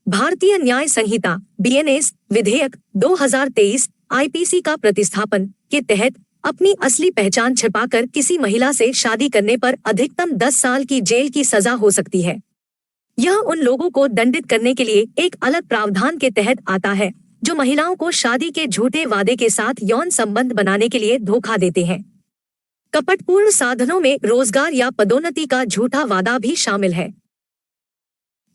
भारतीय न्याय संहिता (बीएनएस) विधेयक 2023 आईपीसी का प्रतिस्थापन के तहत अपनी असली पहचान छिपाकर किसी महिला से शादी करने पर अधिकतम 10 साल की जेल की सजा हो सकती है। यह उन लोगों को दंडित करने के लिए एक अलग प्रावधान के तहत आता है जो महिलाओं को शादी के झूठे वादे के साथ यौन संबंध बनाने के लिए धोखा देते हैं। कपटपूर्ण साधनों में रोजगार या पदोन्नति का झूठा वादा भी शामिल है।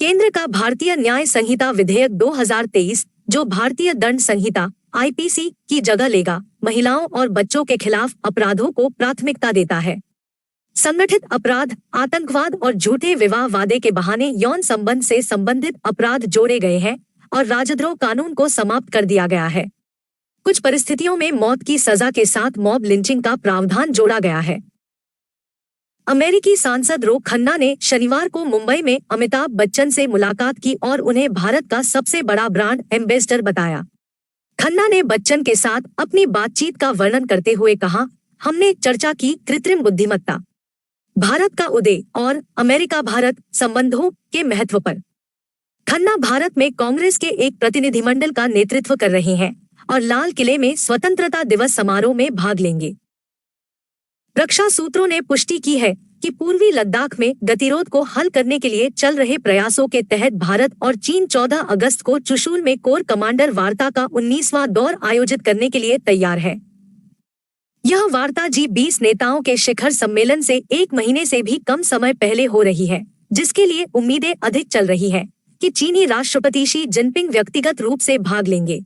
केंद्र का भारतीय न्याय संहिता विधेयक 2023, जो भारतीय दंड संहिता आईपीसी की जगह लेगा, महिलाओं और बच्चों के खिलाफ अपराधों को प्राथमिकता देता है। संगठित अपराध, आतंकवाद और झूठे विवाह वादे के बहाने यौन संबंध से संबंधित अपराध जोड़े गए हैं और राजद्रोह कानून को समाप्त कर दिया गया है। कुछ परिस्थितियों में मौत की सजा के साथ मॉब लिंचिंग का प्रावधान जोड़ा गया है। अमेरिकी सांसद रो खन्ना ने शनिवार को मुंबई में अमिताभ बच्चन से मुलाकात की और उन्हें भारत का सबसे बड़ा ब्रांड एम्बेसडर बताया। खन्ना ने बच्चन के साथ अपनी बातचीत का वर्णन करते हुए कहा, हमने चर्चा की कृत्रिम बुद्धिमत्ता, भारत का उदय और अमेरिका भारत संबंधों के महत्व पर। खन्ना भारत में कांग्रेस के एक प्रतिनिधिमंडल का नेतृत्व कर रहे हैं और लाल किले में स्वतंत्रता दिवस समारोह में भाग लेंगे। रक्षा सूत्रों ने पुष्टि की है कि पूर्वी लद्दाख में गतिरोध को हल करने के लिए चल रहे प्रयासों के तहत भारत और चीन 14 अगस्त को चुशूल में कोर कमांडर वार्ता का 19वां दौर आयोजित करने के लिए तैयार है। यह वार्ता G20 नेताओं के शिखर सम्मेलन से एक महीने से भी कम समय पहले हो रही है, जिसके लिए उम्मीदें अधिक चल रही है कि चीनी राष्ट्रपति शी जिनपिंग व्यक्तिगत रूप से भाग लेंगे।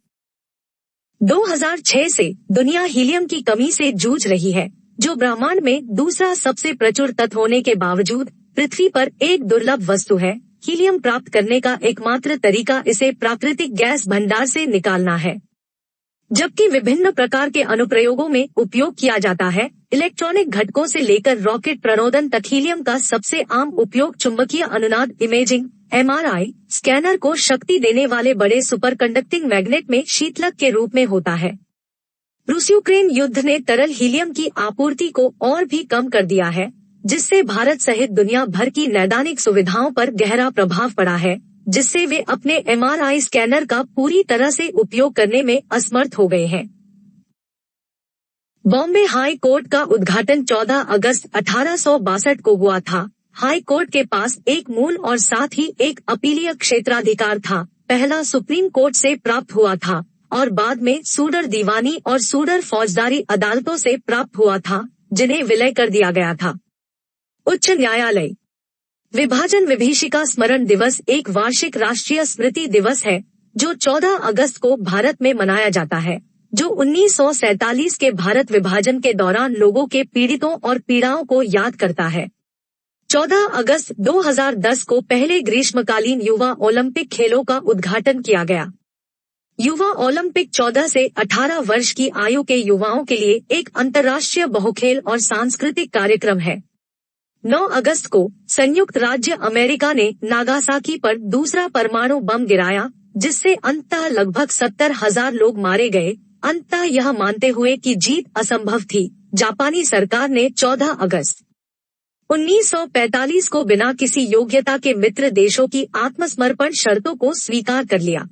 2006 से दुनिया हीलियम की कमी से जूझ रही है, जो ब्रह्मांड में दूसरा सबसे प्रचुर तत्व होने के बावजूद पृथ्वी पर एक दुर्लभ वस्तु है। हीलियम प्राप्त करने का एकमात्र तरीका इसे प्राकृतिक गैस भंडार से निकालना है। जबकि विभिन्न प्रकार के अनुप्रयोगों में उपयोग किया जाता है, इलेक्ट्रॉनिक घटकों से लेकर रॉकेट प्रणोदन तक हीलियम का सबसे आम उपयोग चुंबकीय अनुनाद इमेजिंग (MRI) स्कैनर को शक्ति देने वाले बड़े सुपरकंडक्टिंग मैग्नेट में शीतलक के रूप में होता है। रूस-यूक्रेन युद्ध ने तरल हीलियम की आपूर्ति को और भी कम कर दिया है, जिससे भारत सहित दुनिया भर की नैदानिक सुविधाओं पर गहरा प्रभाव पड़ा है, जिससे वे अपने MRI स्कैनर का पूरी तरह से उपयोग करने में असमर्थ हो गए हैं। बॉम्बे हाई कोर्ट का उद्घाटन 14 अगस्त 1862 को हुआ था। हाई कोर्ट के पास एक मूल और साथ ही एक अपीलीय क्षेत्राधिकार था। पहला सुप्रीम कोर्ट से प्राप्त हुआ था और बाद में सूडर दीवानी और सूडर फौजदारी अदालतों से प्राप्त हुआ था, जिन्हें विलय कर दिया गया था। उच्च न्यायालय। विभाजन विभीषिका स्मरण दिवस एक वार्षिक राष्ट्रीय स्मृति दिवस है जो 14 अगस्त को भारत में मनाया जाता है, जो 1947 के भारत विभाजन के दौरान लोगों के पीड़ितों और पीड़ाओं को याद करता है। 14 अगस्त 2010 को पहले ग्रीष्मकालीन युवा ओलंपिक खेलों का उद्घाटन किया गया। युवा ओलंपिक 14 से 18 वर्ष की आयु के युवाओं के लिए एक अंतर्राष्ट्रीय बहुखेल और सांस्कृतिक कार्यक्रम है। 9 अगस्त को संयुक्त राज्य अमेरिका ने नागासाकी पर दूसरा परमाणु बम गिराया, जिससे अंततः लगभग 70,000 लोग मारे गए। अंततः यह मानते हुए कि जीत असंभव थी, जापानी सरकार ने 14 अगस्त 1945 को बिना किसी योग्यता के मित्र देशों की आत्मसमर्पण शर्तों को स्वीकार कर लिया।